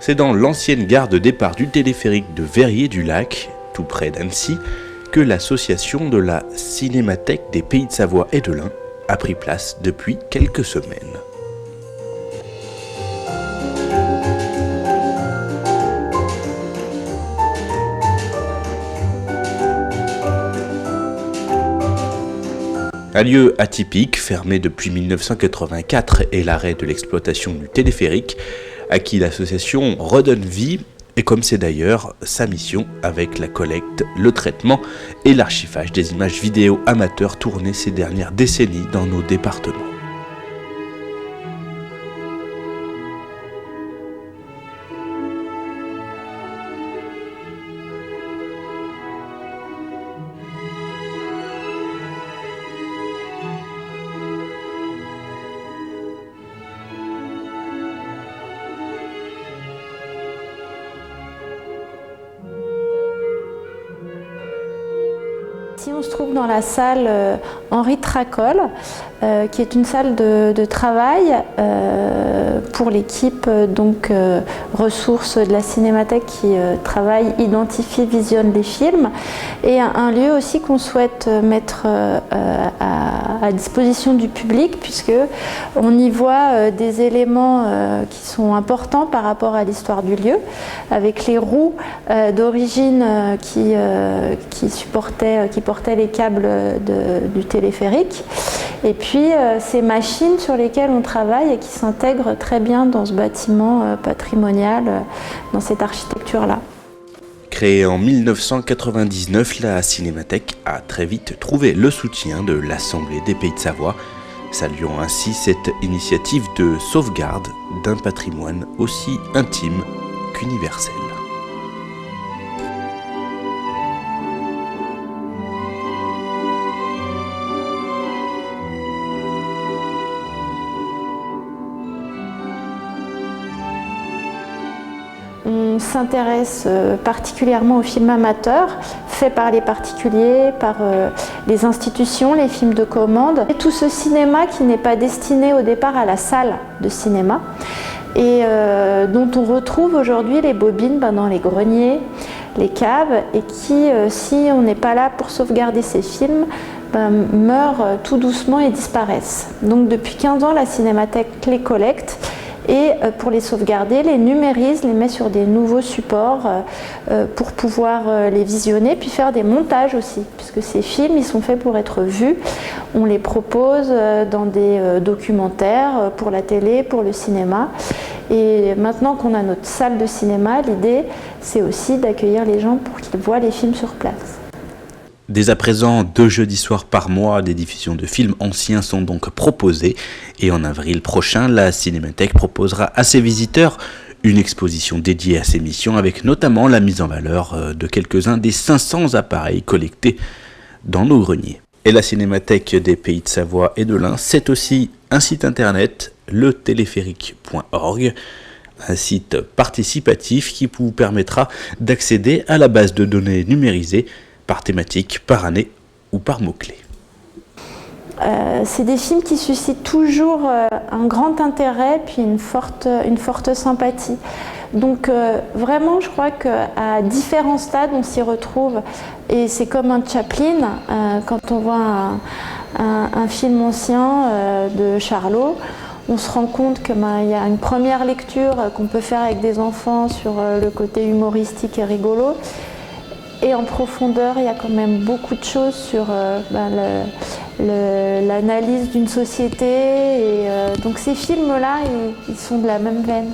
C'est dans l'ancienne gare de départ du téléphérique de Verrier-du-Lac, tout près d'Annecy, que l'association de la Cinémathèque des Pays de Savoie et de l'Ain a pris place depuis quelques semaines. Un lieu atypique, fermé depuis 1984 et l'arrêt de l'exploitation du téléphérique, à qui l'association redonne vie, et comme c'est d'ailleurs sa mission avec la collecte, le traitement et l'archivage des images vidéo amateurs tournées ces dernières décennies dans nos départements. Ici, on se trouve dans la salle Henri Tracol, qui est une salle de travail pour l'équipe ressources de la Cinémathèque qui travaille, identifie, visionne les films, et un lieu aussi qu'on souhaite mettre à disposition du public, puisque on y voit des éléments qui sont importants par rapport à l'histoire du lieu, avec les roues d'origine qui portaient les câbles du téléphérique, et puis ces machines sur lesquelles on travaille et qui s'intègrent très bien dans ce bâtiment patrimonial, dans cette architecture-là. Créée en 1999, la Cinémathèque a très vite trouvé le soutien de l'Assemblée des Pays de Savoie, saluant ainsi cette initiative de sauvegarde d'un patrimoine aussi intime qu'universel. On s'intéresse particulièrement aux films amateurs, faits par les particuliers, par les institutions, les films de commande. Et tout ce cinéma qui n'est pas destiné au départ à la salle de cinéma et dont on retrouve aujourd'hui les bobines dans les greniers, les caves, et qui, si on n'est pas là pour sauvegarder ces films, meurent tout doucement et disparaissent. Donc depuis 15 ans, la Cinémathèque les collecte, et pour les sauvegarder, les numérise, les met sur des nouveaux supports pour pouvoir les visionner, puis faire des montages aussi, puisque ces films, ils sont faits pour être vus. On les propose dans des documentaires pour la télé, pour le cinéma. Et maintenant qu'on a notre salle de cinéma, l'idée, c'est aussi d'accueillir les gens pour qu'ils voient les films sur place. Dès à présent, 2 jeudis soirs par mois, des diffusions de films anciens sont donc proposées. Et en avril prochain, la Cinémathèque proposera à ses visiteurs une exposition dédiée à ces missions, avec notamment la mise en valeur de quelques-uns des 500 appareils collectés dans nos greniers. Et la Cinémathèque des Pays de Savoie et de l'Ain, c'est aussi un site internet, letéléphérique.org, un site participatif qui vous permettra d'accéder à la base de données numérisée par thématique, par année ou par mots-clés. C'est des films qui suscitent toujours un grand intérêt puis une forte sympathie. Donc vraiment, je crois qu'à différents stades, on s'y retrouve. Et c'est comme un Chaplin, quand on voit un film ancien de Charlot, on se rend compte qu'il y a une première lecture qu'on peut faire avec des enfants sur le côté humoristique et rigolo. Et en profondeur, il y a quand même beaucoup de choses sur l'analyse d'une société. Et donc ces films-là, ils sont de la même veine.